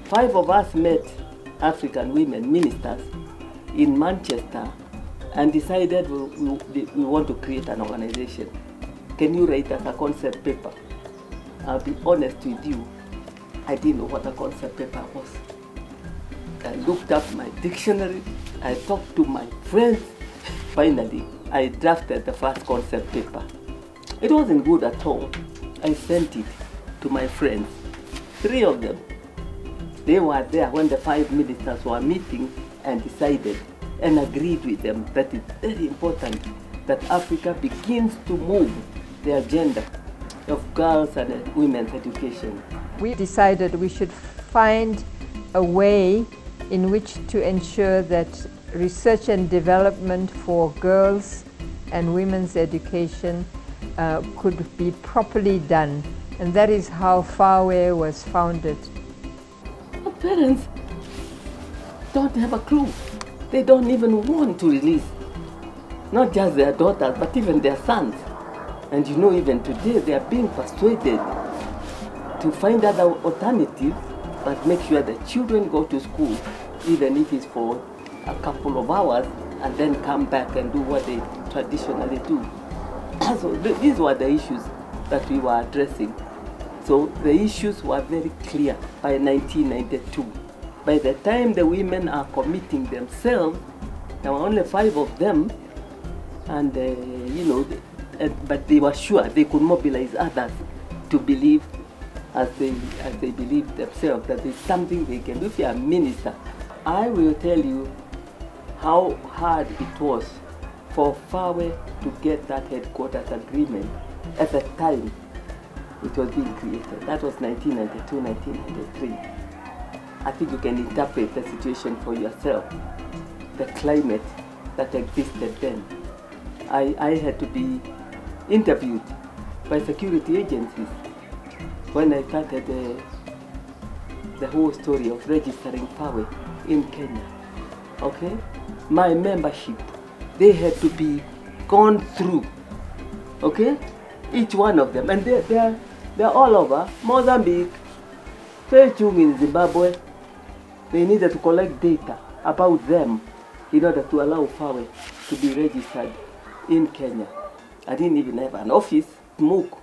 5 of us met African women ministers in Manchester and decided we want to create an organization. Can you write us a concept paper? I'll be honest with you, I didn't know what a concept paper was. I looked up my dictionary, I talked to my friends. Finally, I drafted the first concept paper. It wasn't good at all. I sent it to my friends, 3 of them. They were there when the 5 ministers were meeting and decided and agreed with them that it's very important that Africa begins to move the agenda of girls and women's education. We decided we should find a way in which to ensure that research and development for girls and women's education could be properly done. And that is how FAWE was founded. Our parents don't have a clue. They don't even want to release, not just their daughters, but even their sons. And you know, even today, they are being persuaded to find other alternatives, but make sure the children go to school, even if it's for a couple of hours, and then come back and do what they traditionally do. So these were the issues that we were addressing. So the issues were very clear by 1992. By the time the women are committing themselves, there were only 5 of them, and you know, but they were sure they could mobilize others to believe as they believe themselves that there's something they can do. If you're a minister, I will tell you how hard it was for FAWE to get that headquarters agreement at the time it was being created. That was 1992, 1993. I think you can interpret the situation for yourself, the climate that existed then. I had to be interviewed by security agencies when I started the whole story of registering FAWE in Kenya. Okay? My membership, they had to be gone through. Okay? Each one of them. And they're all over. Mozambique, Fechung in Zimbabwe. They needed to collect data about them in order to allow FAWE to be registered in Kenya. I didn't even have an office. Mook,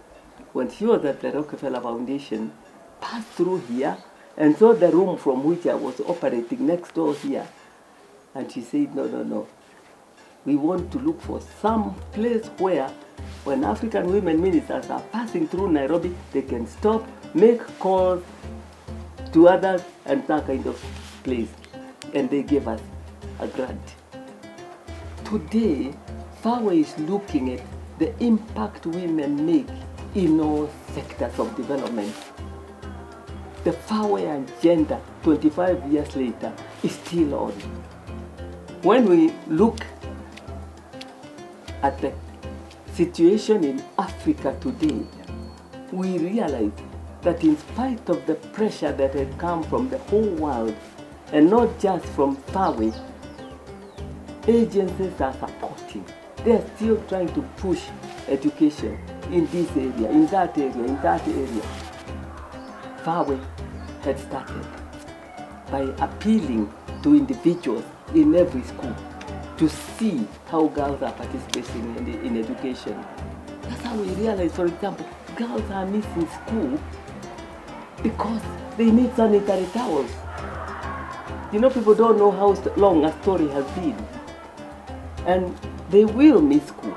when she was at the Rockefeller Foundation, passed through here and saw the room from which I was operating next door here. And she said, no, no, no. We want to look for some place where when African women ministers are passing through Nairobi, they can stop, make calls to others, and that kind of place. And they gave us a grant. Today, FAWE is looking at the impact women make in all sectors of development. The FAWE agenda, 25 years later, is still on. When we look at the situation in Africa today, we realize that in spite of the pressure that had come from the whole world, and not just from FAWE, agencies are supporting. They are still trying to push education in this area, in that area, in that area. FAWE had started by appealing to individuals in every school to see how girls are participating in education. That's how we realize, for example, girls are missing school because they need sanitary towels. You know, people don't know how long a story has been. And they will miss school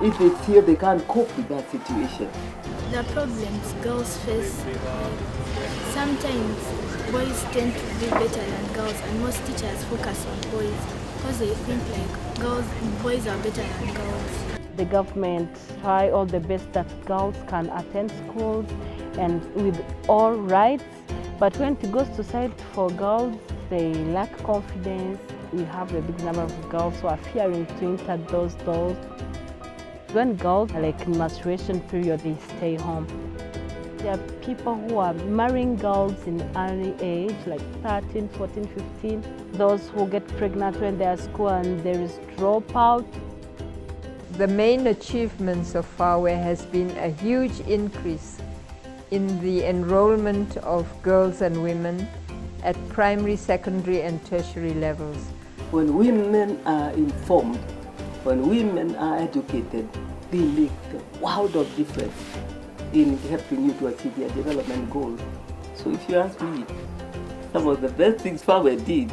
if they feel they can't cope with that situation. The problems girls face, sometimes boys tend to do better than girls, and most teachers focus on boys because they think like boys are better than girls. The government try all the best that girls can attend schools and with all rights, but when it goes to side for girls, they lack confidence. We have a big number of girls who are fearing to enter those doors. When girls are like in menstruation period, they stay home. There are people who are marrying girls in early age, like 13, 14, 15. Those who get pregnant when they are at school and there is dropout. The main achievements of FAWE has been a huge increase in the enrollment of girls and women at primary, secondary and tertiary levels. When women are informed, when women are educated, they make a world of difference in helping you to achieve your development goals. So if you ask me, some of the best things FAWE did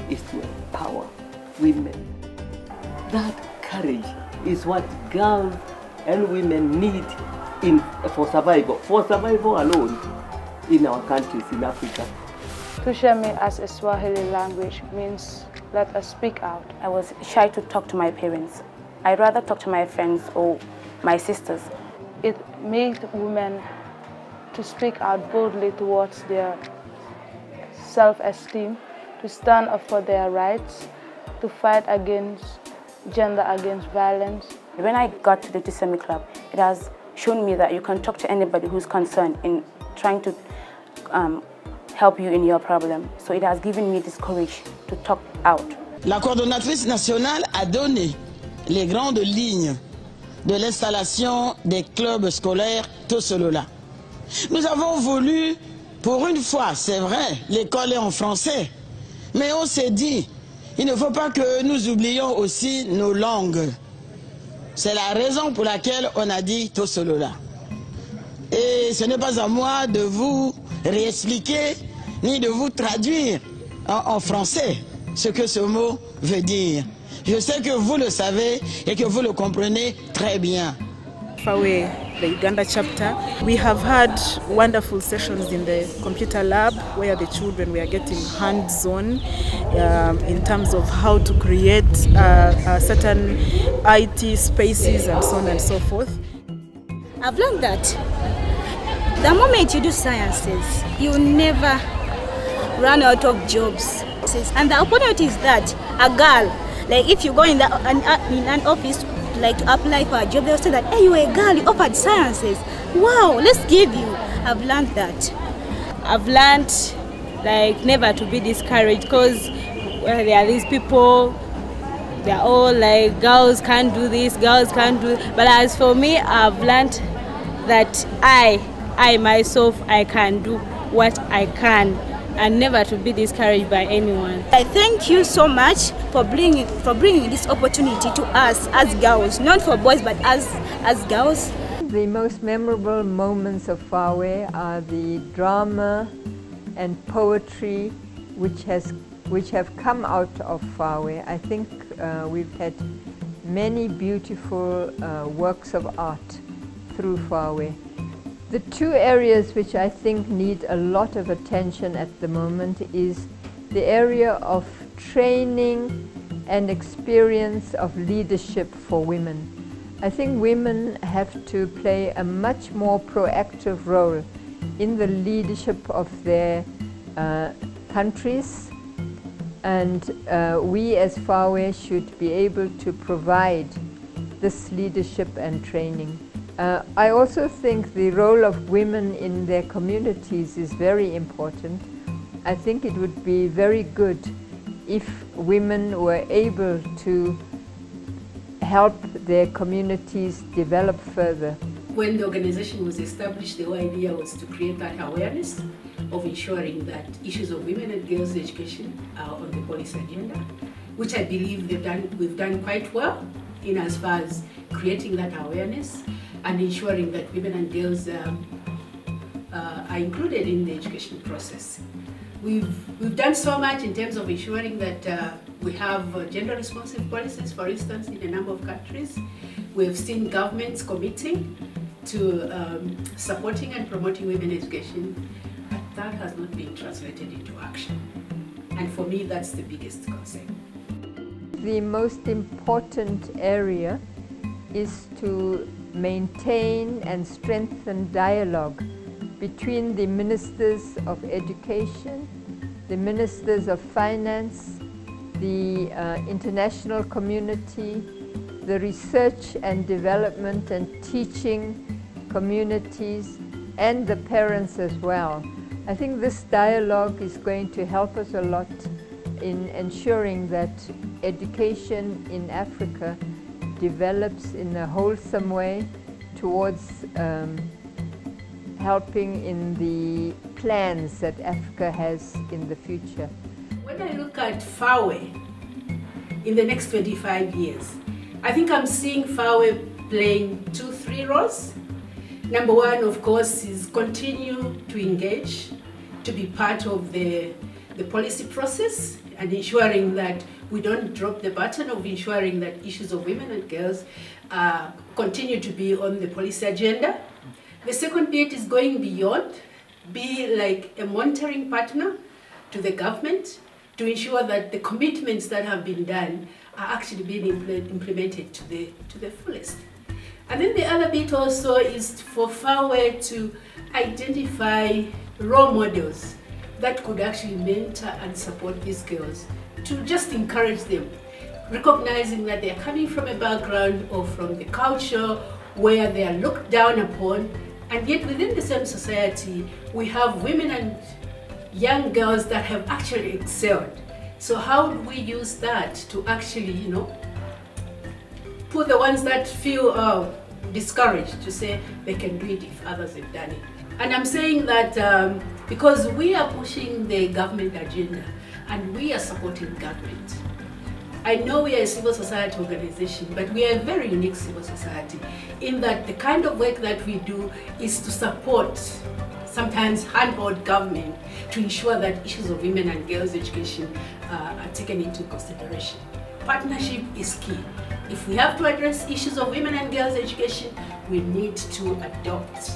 is to empower women. That courage is what girls and women need for survival alone in our countries in Africa. Tusheme as a Swahili language means let us speak out. I was shy to talk to my parents. I'd rather talk to my friends or my sisters. It made women to speak out boldly towards their self-esteem, to stand up for their rights, to fight against gender, against violence. When I got to the Tusheme Club, it has shown me that you can talk to anybody who's concerned in trying to help you in your problem. So it has given me this courage to talk out. La coordonnatrice nationale a donné les grandes lignes de l'installation des clubs scolaires Tosolola. Nous avons voulu, pour une fois, c'est vrai, l'école est en français, mais on s'est dit, il ne faut pas que nous oublions aussi nos langues. C'est la raison pour laquelle on a dit Tosolola. Et ce n'est pas à moi de vous réexpliquer ni de vous traduire en français ce que ce mot veut dire. Je sais que vous le savez et que vous le comprenez très bien. FAWE, the Uganda chapter, we have had wonderful sessions in the computer lab where the children were getting hands-on in terms of how to create certain IT spaces and so on and so forth. I've learned that the moment you do sciences, you never run out of jobs. And the opportunity is that a girl, like if you go in an office like to apply for a job, they'll say that, hey, you're a girl, you offered sciences. Wow, let's give you. I've learned that. I've learned like never to be discouraged, because there are these people, they're all like, girls can't do this, girls can't do it. But as for me, I've learned that I myself, I can do what I can, and never to be discouraged by anyone. I thank you so much for bringing this opportunity to us as girls, not for boys, but as girls. The most memorable moments of FAWE are the drama and poetry which have come out of FAWE. I think we've had many beautiful works of art through FAWE. The two areas which I think need a lot of attention at the moment is the area of training and experience of leadership for women. I think women have to play a much more proactive role in the leadership of their countries, and we as FAWE should be able to provide this leadership and training. I also think the role of women in their communities is very important. I think it would be very good if women were able to help their communities develop further. When the organization was established, the whole idea was to create that awareness of ensuring that issues of women and girls' education are on the policy agenda, which I believe we've done quite well in as far as creating that awareness and ensuring that women and girls are included in the education process. We've done so much in terms of ensuring that we have gender-responsive policies, for instance, in a number of countries. We've seen governments committing to supporting and promoting women's education, but that has not been translated into action. And for me, that's the biggest concern. The most important area is to maintain and strengthen dialogue between the ministers of education, the ministers of finance, the international community, the research and development and teaching communities, and the parents as well. I think this dialogue is going to help us a lot in ensuring that education in Africa develops in a wholesome way towards helping in the plans that Africa has in the future? When I look at FAWE in the next 25 years, I think I'm seeing FAWE playing 2-3 roles. Number one, of course, is continue to engage, to be part of the policy process and ensuring that we don't drop the button of ensuring that issues of women and girls continue to be on the policy agenda. The second bit is going beyond, be like a monitoring partner to the government to ensure that the commitments that have been done are actually being implemented to the fullest. And then the other bit also is for FAWE to identify role models that could actually mentor and support these girls, to just encourage them, recognizing that they are coming from a background or from the culture where they are looked down upon, and yet within the same society we have women and young girls that have actually excelled. So how do we use that to actually, you know, put the ones that feel discouraged to say they can do it if others have done it? And I'm saying that because we are pushing the government agenda and we are supporting government. I know we are a civil society organization, but we are a very unique civil society in that the kind of work that we do is to support, sometimes handhold government to ensure that issues of women and girls' education are taken into consideration. Partnership is key. If we have to address issues of women and girls' education, we need to adopt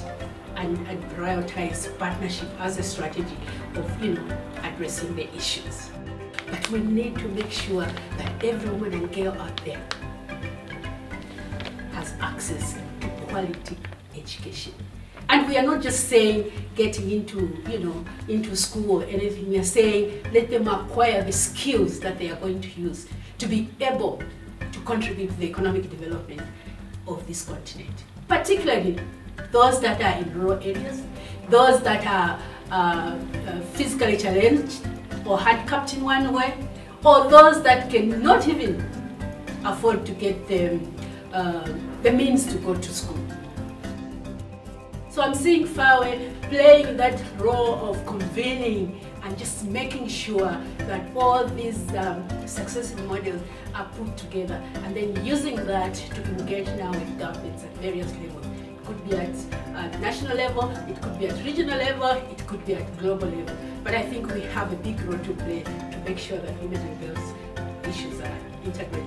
and prioritize partnership as a strategy of, you know, addressing the issues. But we need to make sure that every woman and girl out there has access to quality education. And we are not just saying getting into, you know, into school or anything. We are saying let them acquire the skills that they are going to use to be able to contribute to the economic development of this continent. Particularly those that are in rural areas, those that are physically challenged or handicapped in one way, or those that cannot even afford to get the means to go to school. So I'm seeing FAWE playing that role of convening and just making sure that all these successive models are put together, and then using that to engage now with governments at various levels. It could be at national level, it could be at regional level, it could be at global level. But I think we have a big role to play to make sure that women and girls issues are integrated.